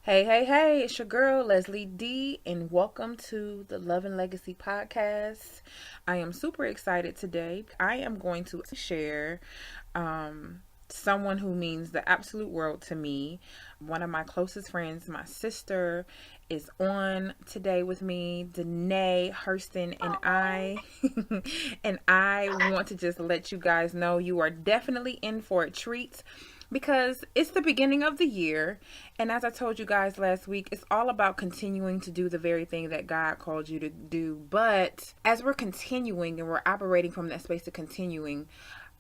Hey, hey, hey, it's your girl, Leslie D, and welcome to the Love and Legacy podcast. I am super excited today. I am going to share someone who means the absolute world to me. One of my closest friends, my sister, is on today with me, DaNae Hurston, and I and I want to just let you guys know you are definitely in for a treat because it's the beginning of the year. And as I told you guys last week, it's all about continuing to do the very thing that God called you to do. But as we're continuing and we're operating from that space of continuing,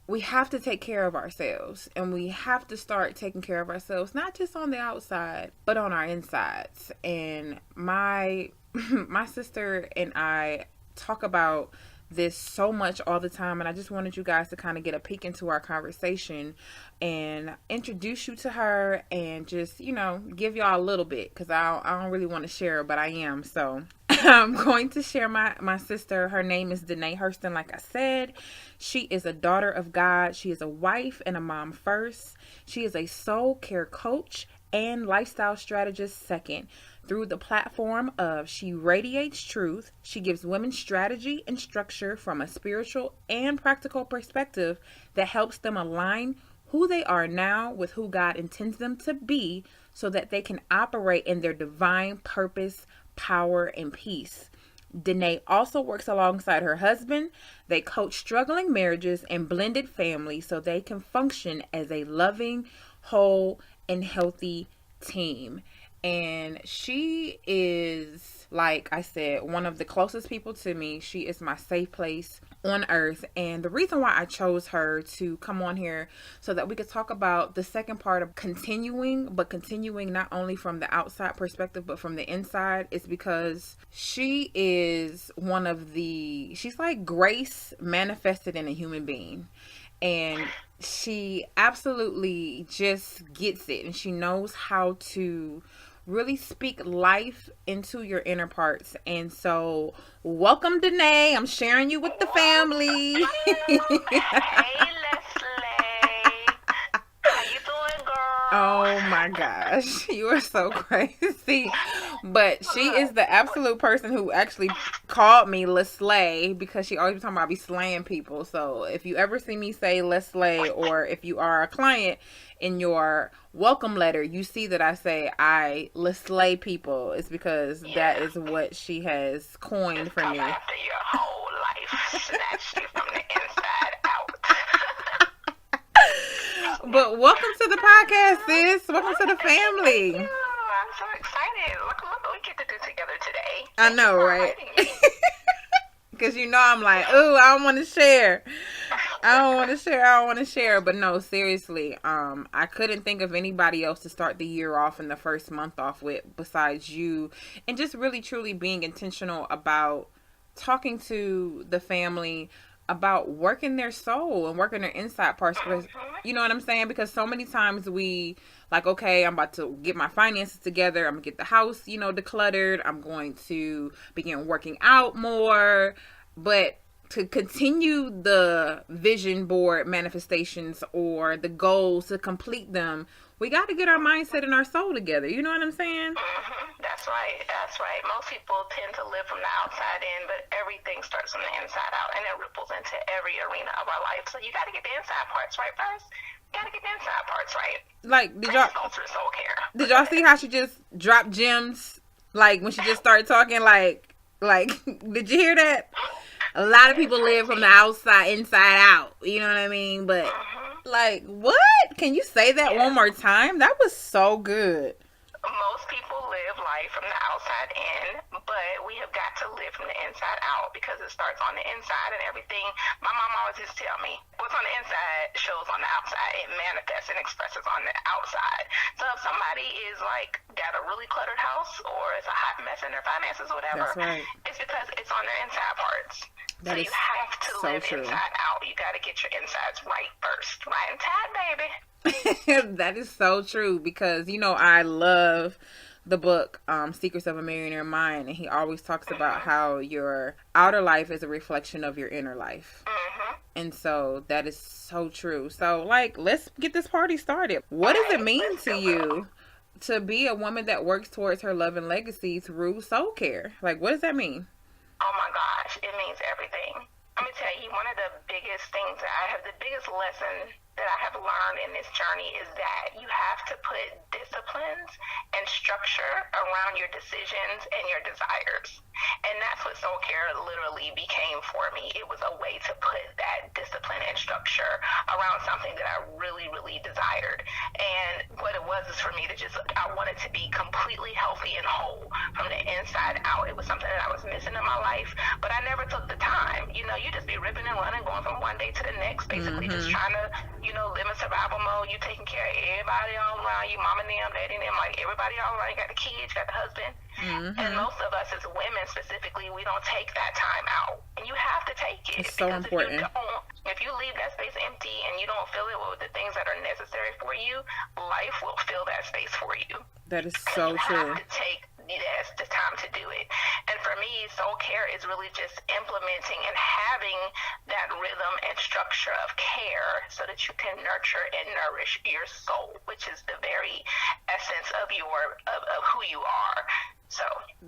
we have to take care of ourselves, and we have to start taking care of ourselves, not just on the outside, but on our insides. And my sister and I talk about this so much all the time, and I just wanted you guys to kind of get a peek into our conversation and introduce you to her and just, give y'all a little bit, because I don't really want to share, but I am. So I'm going to share my sister. Her name is DaNae Hurston. Like I said, she is a daughter of God. She is a wife and a mom first. She is a soul care coach and lifestyle strategist second. Through the platform of She Radiates Truth, she gives women strategy and structure from a spiritual and practical perspective that helps them align who they are now with who God intends them to be, so that they can operate in their divine purpose, power, and peace. DaNae also works alongside her husband. They coach struggling marriages and blended families so they can function as a loving, whole, and healthy team. And she is, like I said, one of the closest people to me. She is my safe place on earth. And the reason why I chose her to come on here so that we could talk about the second part of continuing, but continuing not only from the outside perspective, but from the inside, is because she is she's like grace manifested in a human being. And she absolutely just gets it. And she knows how to really speak life into your inner parts. And so, welcome, DaNae. I'm sharing you with the family. Hey, Leslie. How you doing, girl? Oh my gosh, you are so crazy. But she is the absolute person who actually called me Leslie, because she always be talking about be slaying people. So if you ever see me say Leslie, or if you are a client in your welcome letter, you see that I say I Leslie people, it's because that is what she has coined for me. After your whole life, snatched you from the inside out. But welcome to the podcast, sis. Welcome to the family. Thank you. I'm so excited. Look what we get to do together today. I know, right? Because I'm like, ooh, I don't want to share. I don't want to share. But no, seriously, I couldn't think of anybody else to start the year off and the first month off with besides you. And just really, truly being intentional about talking to the family about working their soul and working their inside parts. You know what I'm saying? Because so many times we like, okay, I'm about to get my finances together. I'm going to get the house, decluttered. I'm going to begin working out more. But to continue the vision board manifestations or the goals, to complete them, we got to get our mindset and our soul together. You know what I'm saying? That's right. Most people tend to live from the outside in, but everything starts from the inside out, and it ripples into every arena of our life. So you got to get the inside parts right first. You got to get the inside parts right. Like, did y'all see how she just dropped gems? Like, when she just started talking, like, did you hear that? A lot of people live from the outside, inside out. You know what I mean? But, like, what? Can you say that one more time? That was so good. Most people live life from the outside in, but we have got to live from the inside out, because it starts on the inside, and everything. My mom always used to tell me, what's on the inside shows on the outside. It manifests and expresses on the outside. So if somebody is like got a really cluttered house, or it's a hot mess in their finances or whatever, that's right, it's because it's on their inside parts. So you have to live inside out. You got to get your insides right first. Right and tight, baby. That is so true, because I love the book Secrets of a Millionaire Mind, and he always talks about how your outer life is a reflection of your inner life. And so that is so true. So, like, let's get this party started. What does it mean to you to be a woman that works towards her love and legacy through soul care? Like, what does that mean? Oh my gosh, it means everything. Let me tell you, one of the biggest things the biggest lesson that I have learned in this journey is that you have to put disciplines and structure around your decisions and your desires. And that's what soul care literally became for me. It was a way to put that discipline and structure around something that I really, really desired. And what it was is for me to I wanted to be completely healthy and whole from the inside out. It was something that I was missing in my life, but I never took the time. You just be ripping and running, going from one day to the next, basically just trying to, live in survival mode. You taking care of everybody all around you, mom and them, daddy and them, like everybody all around. You got the kids, you got the husband. And most of us as women specifically, we don't take that time out. And you have to take it. It's so important. If you leave that space empty and you don't fill it with the things that are necessary for you, life will fill that space for you. That is so true. You have to take the time to do it. And for me, soul care is really just implementing and having that rhythm and structure of care so that you can nurture and nourish your soul, which is the very essence of who you are. So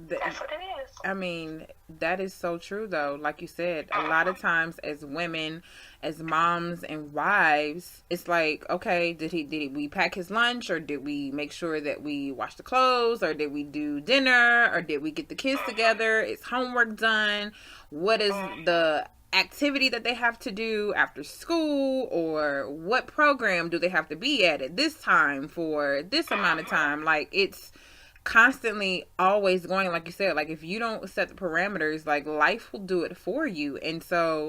that's what it is. I mean, that is so true, though. Like you said, a lot of times as women, as moms and wives, it's like, okay, did we pack his lunch, or did we make sure that we wash the clothes, or did we do dinner, or did we get the kids together? Is homework done? What is the activity that they have to do after school, or what program do they have to be at this time for this amount of time? Like, it's constantly always going, like you said, like if you don't set the parameters, like life will do it for you. And so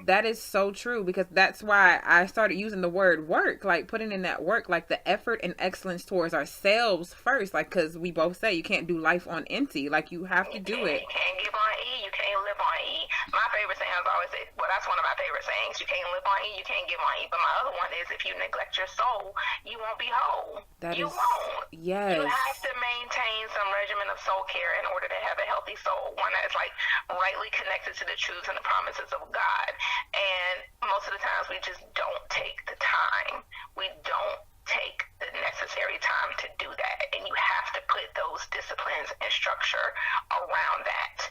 that is so true, because that's why I started using the word work, like putting in that work, like the effort and excellence towards ourselves first, like, because we both say you can't do life on empty, like you have to do it. You can't give on E, you can't live on E. My favorite saying, I've always said, well, that's one of my favorite sayings, you can't live on E, you can't give on E. But my other one is, if you neglect your soul, you won't be whole. You won't. Yes. You have to maintain some regimen of soul care in order to have a healthy soul, one that is like rightly connected to the truths and the promises of God. And most of the times we just don't take the time. We don't take the necessary time to do that. And you have to put those disciplines and structure around that.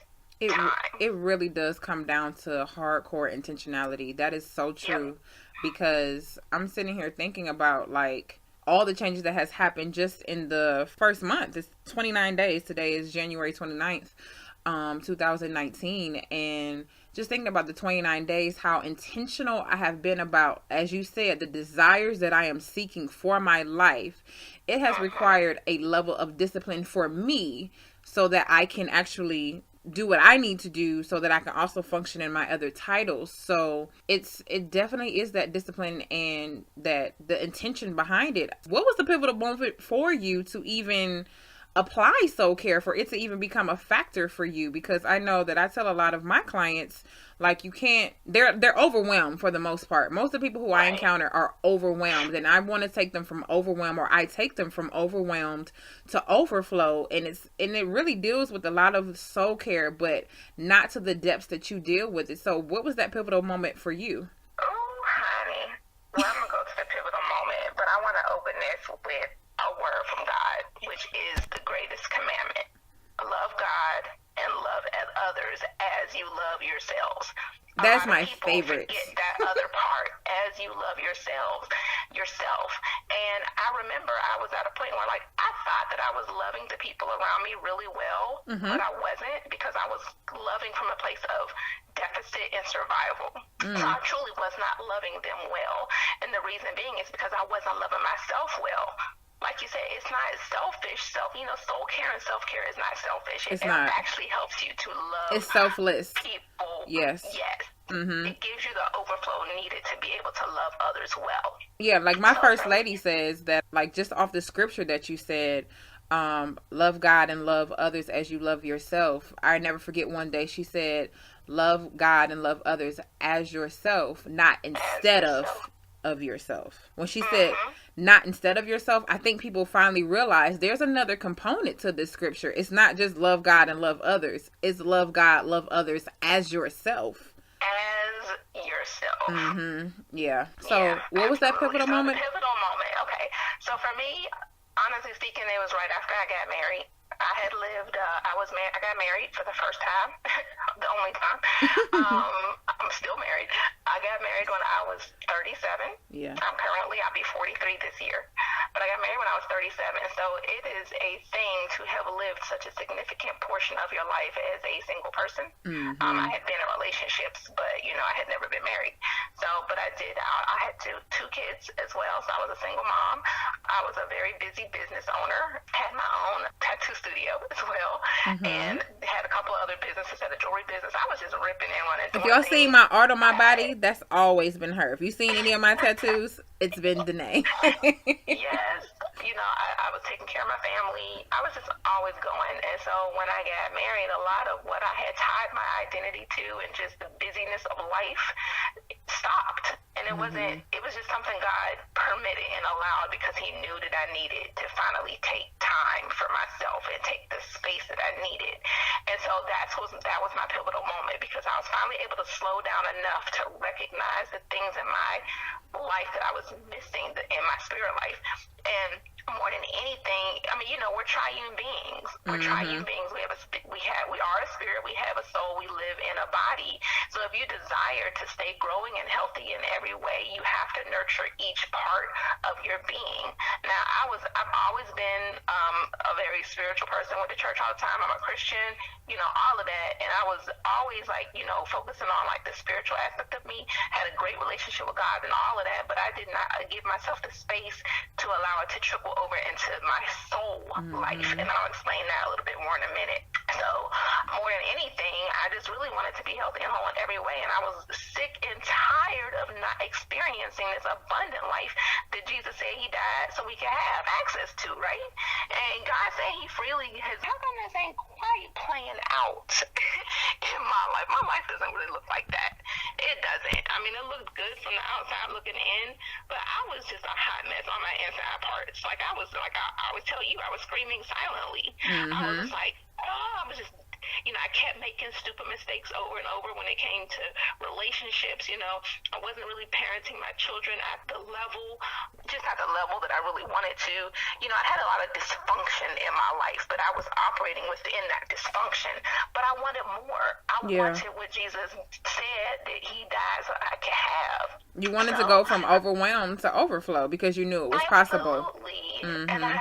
It really does come down to hardcore intentionality. That is so true. Yep. Because I'm sitting here thinking about like all the changes that has happened just in the first month. It's 29 days. Today is January 29th, 2019. And just thinking about the 29 days, how intentional I have been about, as you said, the desires that I am seeking for my life. It has required a level of discipline for me so that I can actually do what I need to do so that I can also function in my other titles. So it definitely is that discipline and that the intention behind it. What was the pivotal moment for you to even apply soul care, for it to even become a factor for you? Because I know that I tell a lot of my clients, like, you can't, they're overwhelmed for the most part. Most of the people who I encounter are overwhelmed, and I want to take them from overwhelmed, or I take them from overwhelmed to overflow. And it really deals with a lot of soul care, but not to the depths that you deal with it. So what was that pivotal moment for you? Oh, honey. Well, I'm going to go to the pivotal moment, but I want to open this with a word from God, which is the greatest commandment. Love God and love others as you love yourselves. That's my favorite. Forget that other part, as you love yourself. And I remember I was at a point where, like, I thought that I was loving the people around me really well, but I wasn't, because I was loving from a place of deficit and survival. So I truly was not loving them well. And the reason being is because I wasn't loving myself well. Like you said, it's not selfish. Soul care and self-care is not selfish. It actually helps you to love. It's selfless. People. Yes. It gives you the overflow needed to be able to love others well. Yeah, like my first lady says that, like, just off the scripture that you said, love God and love others as you love yourself. I never forget one day she said, love God and love others as yourself, not instead of yourself. When she said not instead of yourself, I think people finally realize there's another component to this scripture. It's not just love God and love others. It's love God, love others as yourself. As yourself. Yeah. So what was that pivotal moment? Pivotal moment. Okay. So for me, honestly speaking, it was right after I got married. I had lived, I got married for the first time, the only time. I'm still married. I got married when I was 37. Yeah. I'll be 43 this year. But I got married when I was 37. So it is a thing to have lived such a significant portion of your life as a single person. I had been in relationships, but, you know, I had never been married. So, but I had two kids as well. So I was a single mom. I was a very busy business owner, had my own tattoo studio as well, and had a couple of other businesses, had a jewelry business. I was just ripping and running. If y'all see my art on my body, that's always been her. If you've seen any of my tattoos, it's been DaNae. Yes. You know, I was taking care of my family. I was just always going. And so when I got married, a lot of what I had tied my identity to and just the busyness of life stopped. And it wasn't, it was just something God permitted and allowed because he knew that I needed to finally take time for myself and take the space that I needed. And so that was my pivotal moment because I was finally able to slow down enough to recognize the things in my life that I was missing in my spirit life. And more than anything, I mean, you know, we're triune beings. We're triune beings. We are a spirit. We have a soul. We live in a body. So if you desire to stay growing and healthy in every way, you have to nurture each part of your being. Now, I've always been a very spiritual person. Went to church all the time. I'm a Christian. You know, all of that. And I was always like, you know, focusing on like the spiritual aspect of me. Had a great relationship with God and all of that. But I did not give myself the space to allow it to trickle over into my soul life. And I'll explain that a little bit more in a minute. So more than anything, I just really wanted to be healthy and whole in every way. And I was sick and tired of not experiencing this abundant life that Jesus said he died so we could have access to, right? And God said he freely has. How come this ain't quite playing out in my life? My life doesn't really look like that. It doesn't. I mean, it looked good from the outside looking in, but I was just a hot mess on my inside parts. Like I always tell you, I was screaming silently. I was just like, I was just, you know, I kept making stupid mistakes over and over when it came to relationships. You know, I wasn't really parenting my children at the level that I really wanted to. You know, I had a lot of dysfunction in my life, but I was operating within that dysfunction. But I wanted more. I wanted what Jesus said that he died so I could have. You wanted to go from overwhelmed to overflow because you knew it was possible. Absolutely. And I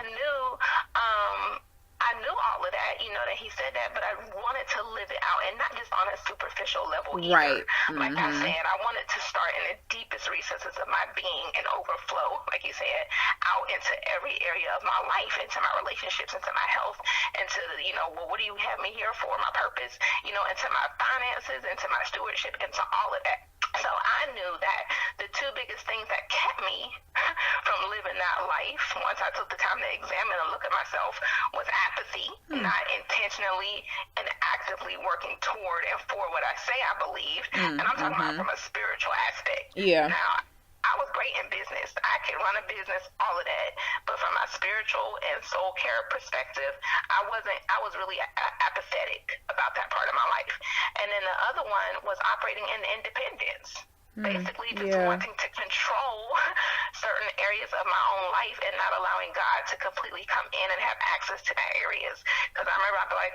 knew all of that, you know, that he said that, but I wanted to live it out and not just on a superficial level either. Right. Like I said, I wanted to start in the deepest recesses of my being and overflow, like you said, out into every area of my life, into my relationships, into my health, into, you know, well, what do you have me here for, my purpose, you know, into my finances, into my stewardship, into all of that. So I knew that the two biggest things that kept me from living that life, once I took the time to examine and look at myself, was apathy, not intentionally and actively working toward and for what I say I believed. And I'm talking about from a spiritual aspect. Yeah. Now, I was great in business. I could run a business, all of that. But from my spiritual and soul care perspective, I was really apathetic about that part of my life. And then the other one was operating in independence. Basically just wanting to control certain areas of my own life and not allowing God to completely come in and have access to that areas. Because I remember I'd be like,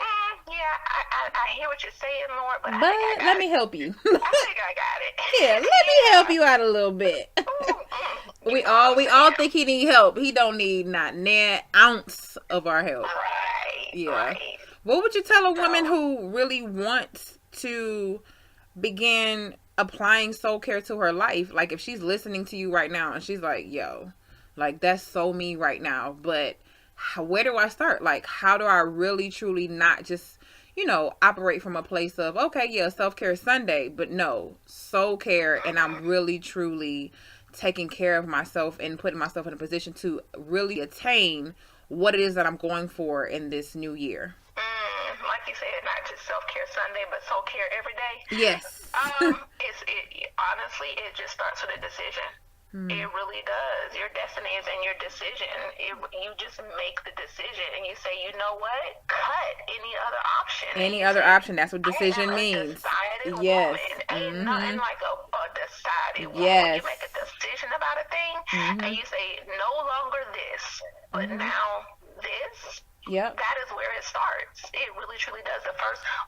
I hear what you're saying, Lord, but let me help you. I think I got it. Yeah, let me help you out a little bit. We all think he need help. He don't need not an ounce of our help. Right. Yeah. Right. What would you tell a woman who really wants to begin applying soul care to her life? Like if she's listening to you right now and she's like, yo, like that's so me right now, but where do I start? Like, how do I really truly not just, you know, operate from a place of, okay, yeah, self-care Sunday, but no, soul care, and I'm really truly taking care of myself and putting myself in a position to really attain what it is that I'm going for in this new year? Like you said, not just self-care Sunday, but soul care every day. Yes. Honestly, it just starts with a decision. It really does. Your destiny is in your decision. You just make the decision and you say, you know what? Cut any other option. Any other option. That's what decision means. Yes. Ain't nothing like a decided woman. Yes. You make a decision about a thing and you say, no longer this, But now this, that is where it starts. It really truly does.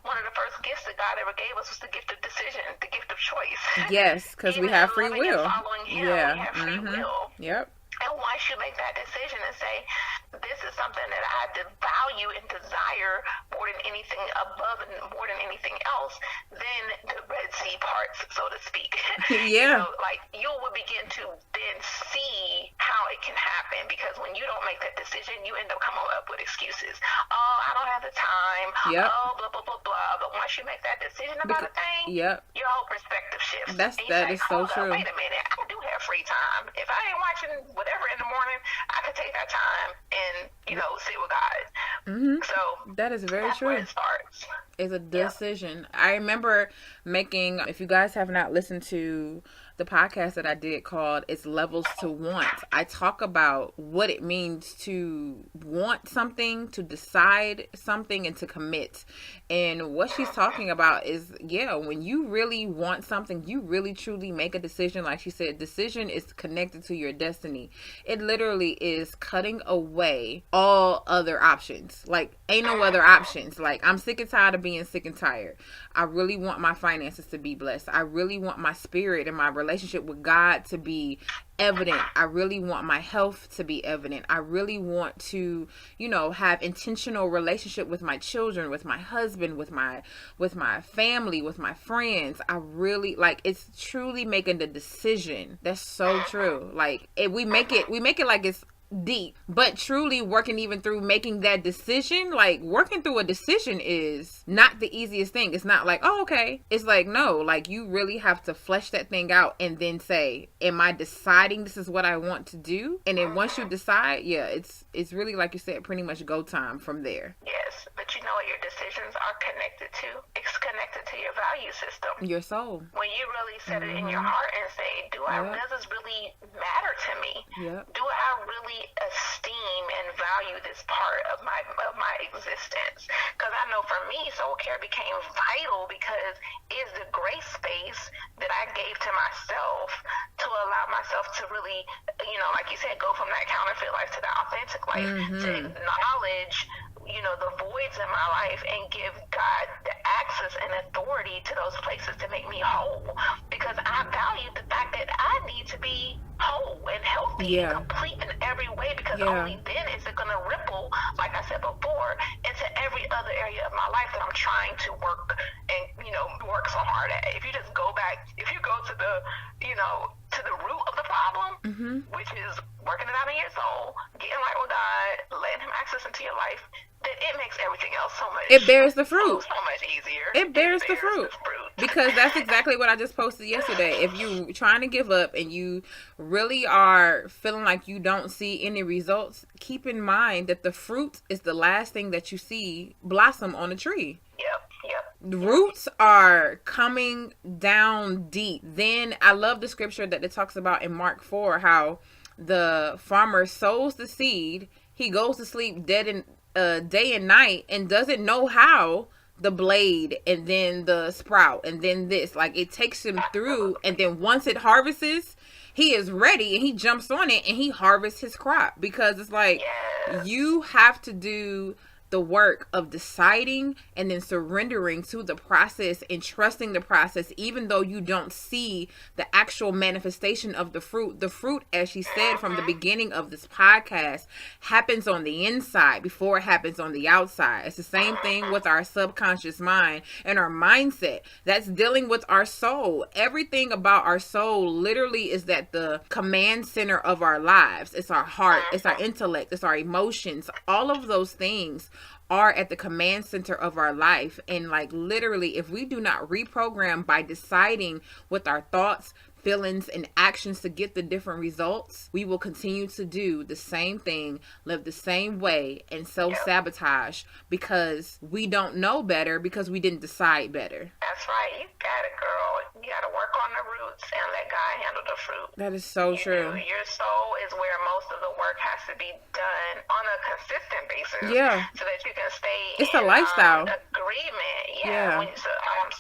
One of the first gifts that God ever gave us was the gift of decision, the gift of choice. Yes, because we have free will. Following Him, we have free will. Yep. And once you make that decision and say, this is something that I value and desire more than anything above and more than anything else, then the Red Sea parts, so to speak. Yeah. You will begin to then see how it can happen, because when you don't make that decision, you end up coming up with excuses. Oh, I don't have the time. Yep. Oh, blah, blah, blah, blah. But once you make that decision about a thing, your whole perspective shifts. That is so true. Wait a minute, I do have free time. If I ain't watching whatever in the morning, I could take that time and, sit with God. So that is very true. Where it starts. It's a decision. I remember making, if you guys have not listened to the podcast that I did called It's Levels to Want, I talk about what it means to want something, to decide something, and to commit. And what she's talking about is, when you really want something, you really truly make a decision. Like she said, decision is connected to your destiny. It literally is cutting away all other options. Like, ain't no other options. Like, I'm sick and tired of being sick and tired. I really want my finances to be blessed. I really want my spirit and my relationship with God to be evident. I really want my health to be evident. I really want to, have intentional relationship with my children, with my husband, with my family, with my friends. I really it's truly making the decision. That's so true. Like, we make it like it's deep, but truly working even through making that decision, like working through a decision is not the easiest thing. It's not like, oh, okay. It's like, no, like you really have to flesh that thing out and then say, am I deciding this is what I want to do? And then once you decide, it's really, like you said, pretty much go time from there. Yes, but you know what your decisions are connected to? It's connected to your value system. Your soul. When you really set it in your heart and say, does this really matter to me? Do I really esteem and value this part of my existence? Because I know for me, soul care became vital because it's the grace space that I gave to myself to allow myself to really, like you said, go from that counterfeit life to the authentic life, to acknowledge the voids in my life and give God the access and authority to those places to make me whole, because I value the fact that I need to be whole and healthy and complete in every way, because only then is it going to ripple, like I said before, into every other area of my life that I'm trying to work and work so hard at. If you just go back, if you go to the to the root of the problem, which is working it out in your soul, getting right with God, letting Him access into your life, then it makes everything else so much. It bears the fruit. So much easier. It bears the fruit. Because that's exactly what I just posted yesterday. If you're trying to give up and you really are feeling like you don't see any results, keep in mind that the fruit is the last thing that you see blossom on a tree. Yep. The roots are coming down deep. Then I love the scripture that it talks about in Mark 4, how the farmer sows the seed. He goes to sleep day and night and doesn't know how the blade and then the sprout and then this, like, it takes him through, and then once it harvests, he is ready and he jumps on it and he harvests his crop, because it's like you have to do the work of deciding and then surrendering to the process and trusting the process, even though you don't see the actual manifestation of the fruit. The fruit, as she said from the beginning of this podcast, happens on the inside before it happens on the outside. It's the same thing with our subconscious mind and our mindset. That's dealing with our soul. Everything about our soul literally is that the command center of our lives. It's our heart, it's our intellect, it's our emotions. All of those things are at the command center of our life. And like literally, if we do not reprogram by deciding with our thoughts, feelings, and actions to get the different results, we will continue to do the same thing, live the same way, and self-sabotage because we don't know better, because we didn't decide better. That's right. You got it, girl. You got to work on the roots and let God handle the fruit. That is so true. Your soul is where most of the work has to be done on a consistent basis. So that you can stay in a lifestyle. Agreement. So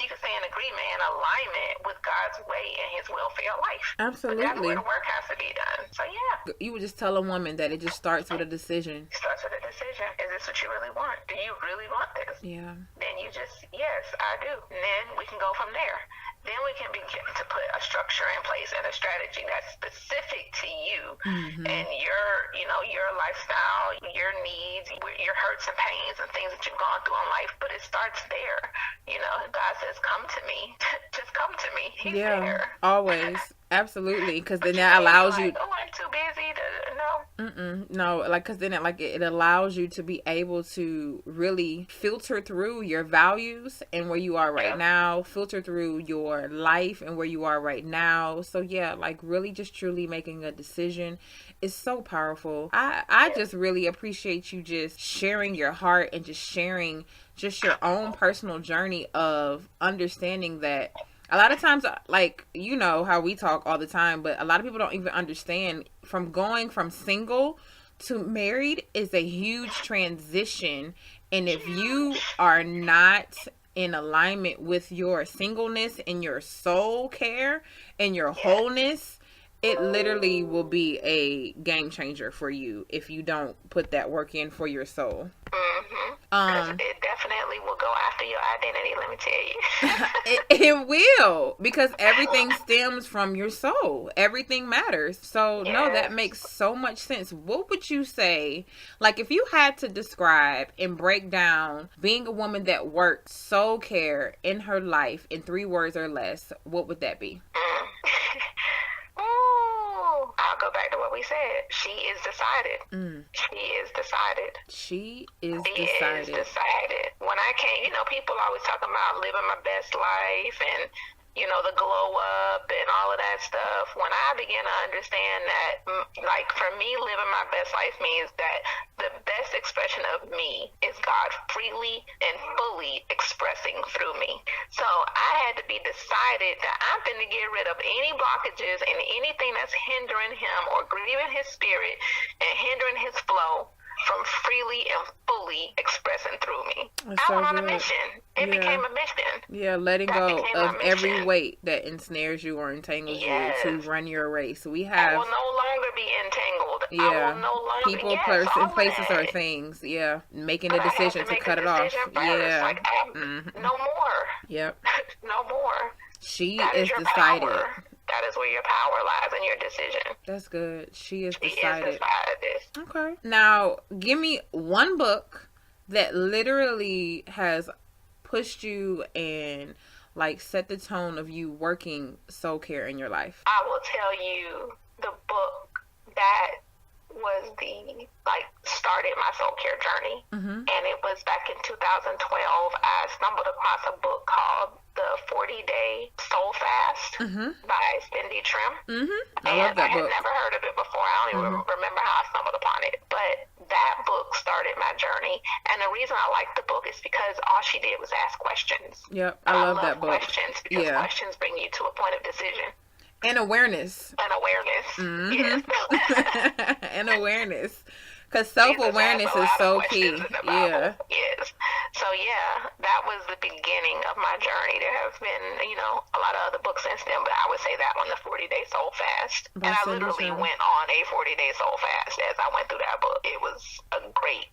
you can stay in agreement and alignment with God's way and His will for your life. Absolutely. But that's where the work has to be done. So yeah. You would just tell a woman that it just starts with a decision. It starts with a decision. Is this what you really want? Do you really want this? Yeah. Then you just, yes, I do. And then we can go from there. Then we can begin to put a structure in place and a strategy that's specific to you and your lifestyle, your needs, your hurts and pains and things that you've gone through in life. But it starts there. God says, come to me. Just come to me. He's there. Always. Absolutely. Because then that allows you. Oh, I'm too busy to know. No, because then it allows you to be able to really filter through your values and where you are right now, filter through your life and where you are right now. So yeah, really just truly making a decision is so powerful. I just really appreciate you just sharing your heart and just sharing just your own personal journey of understanding that a lot of times, how we talk all the time, but a lot of people don't even understand from going from single to married is a huge transition. And if you are not in alignment with your singleness and your soul care and your wholeness, it literally will be a game changer for you if you don't put that work in for your soul. It definitely will go after your identity, let me tell you. It will, because everything stems from your soul. Everything matters. So, no, that makes so much sense. What would you say, if you had to describe and break down being a woman that works soul care in her life in 3 words or less, what would that be? I'll go back to what we said. She is decided. She is decided. She is decided. When I came, people always talking about living my best life and, the glow up and all of that stuff. When I began to understand that, for me, living my best life means that the best expression of me is God freely and fully expressing through me. So I had to be decided that I'm going to get rid of any blockages and anything that's hindering him or grieving his spirit and hindering his flow from freely and fully expressing through me. I went on a mission. It became a mission. Yeah, letting go of every weight that ensnares you or entangles you to run your race. We have. I will no longer be entangled. Yeah. I will no longer people, person, places, or things. Yeah, making a decision to cut it off. Yeah. No more. Yep. No more. She is decided. Power. That is where your power lies in your decision. That's good. She is decided. This. Okay. Now, give me one book that literally has pushed you and set the tone of you working soul care in your life. I will tell you the book that was started my soul care journey. And it was back in 2012. I stumbled across a book called The 40-Day Soul Fast by Cindy Trim. I love that book. I had book. never heard of it before. I don't even remember how I stumbled upon it. But that book started my journey. And the reason I liked the book is because all she did was ask questions. Yep, I love that book. Questions because questions bring you to a point of decision. And awareness. Yes. And awareness. Because self-awareness is so key. Yeah. Yes. So, that was the beginning of my journey. There have been, a lot of other books since then, but I would say that one, The 40-Day Soul Fast. And I literally went on a 40-day soul fast as I went through that book. It was a great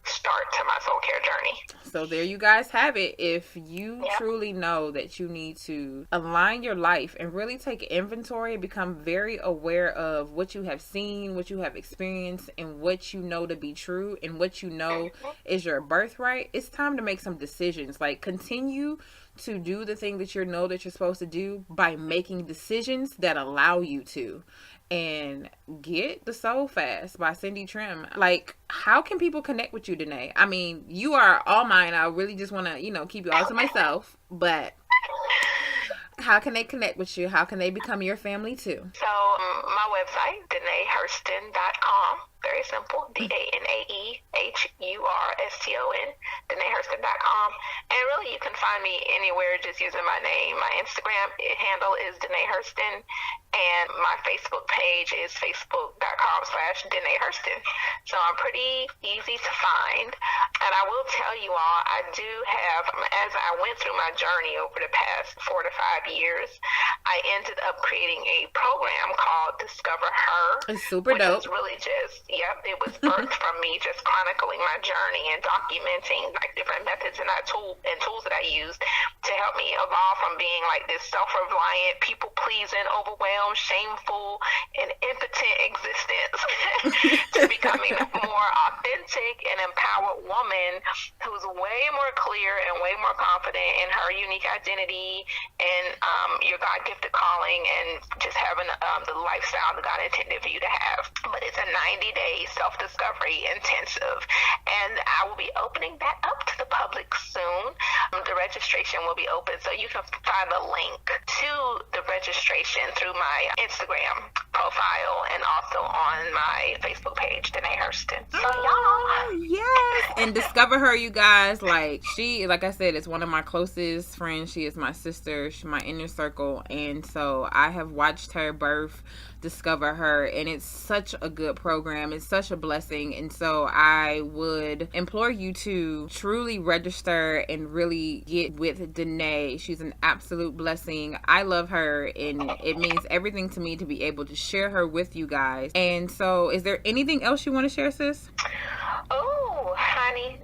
start to my soul care journey. So there you guys have it. If you truly know that you need to align your life and really take inventory and become very aware of what you have seen, what you have experienced, and what you know to be true and what you know is your birthright, it's time to make some decisions. Continue to do the thing that you know that you're supposed to do by making decisions that allow you to. And get The Soul Fast by Cindy Trim. How can people connect with you, DaNae? I mean, you are all mine. I really just want to, keep you all to myself. But how can they connect with you? How can they become your family too? So my website, DaNaeHurston.com. Very simple. DaNaeHurston. DaNaeHurston.com. And really, you can find me anywhere just using my name. My Instagram handle is DaNae Hurston, and my Facebook page is facebook.com/DaNae Hurston. So I'm pretty easy to find. And I will tell you all, I do have, as I went through my journey over the past 4 to 5 years, I ended up creating a program called Discover Her. It's super dope. Which is really just, it was birthed from me just chronicling my journey and documenting like different methods and tools that I used to help me evolve from being like this self-reliant, people-pleasing, overwhelmed, shameful, and impotent existence to becoming a more authentic and empowered woman who's way more clear and way more confident in her unique identity and your God-gifted calling and just having the lifestyle that God intended for you to have. But it's a 90-day self-discovery intensive, and I will be opening that up to the public soon. The registration will be open, so you can find the link to the registration through my Instagram profile and also on my Facebook page, DaNae Hurston. So y'all, yes, and discover her, you guys. Like I said, is one of my closest friends. She is my sister. She's my inner circle, and so I have watched her birth Discover Her, and it's such a good program. It's such a blessing, and so I would implore you to truly register and really get with DaNae. She's an absolute blessing. I love her, and it means everything to me to be able to share her with you guys. And so is there anything else you want to share, sis? Oh, honey,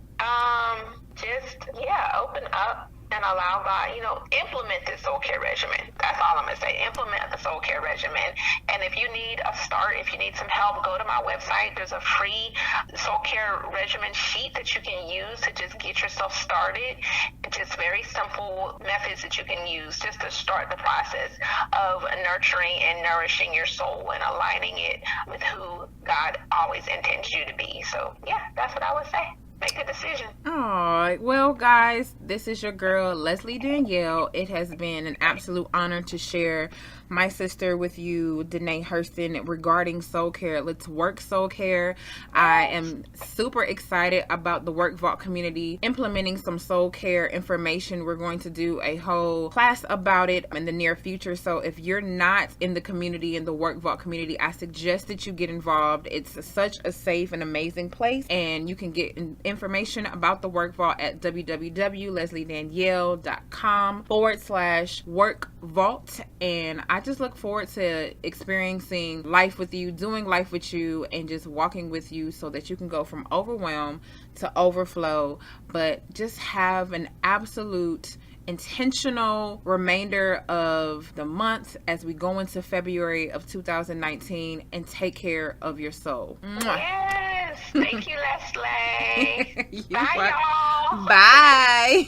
open up and allow God, implement this soul care regimen. That's all I'm going to say. Implement the soul care regimen. And if you need a start, if you need some help, go to my website. There's a free soul care regimen sheet that you can use to just get yourself started. Just very simple methods that you can use just to start the process of nurturing and nourishing your soul and aligning it with who God always intends you to be. So, that's what I would say. Make a decision. Oh, well, guys, this is your girl, Leslie Danielle. It has been an absolute honor to share my sister with you, DaNae Hurston, regarding soul care. Let's work soul care. I am super excited about the Work Vault community implementing some soul care information. We're going to do a whole class about it in the near future. So if you're not in the community, in the Work Vault community, I suggest that you get involved. It's such a safe and amazing place, and you can get information about the Work Vault at www.lesliedanielle.com/Work Vault. And I just look forward to experiencing life with you, doing life with you, and just walking with you so that you can go from overwhelm to overflow, but just have an absolute intentional remainder of the month as we go into February of 2019 and take care of your soul. Yes. Thank you, Leslie. Bye, y'all. Bye.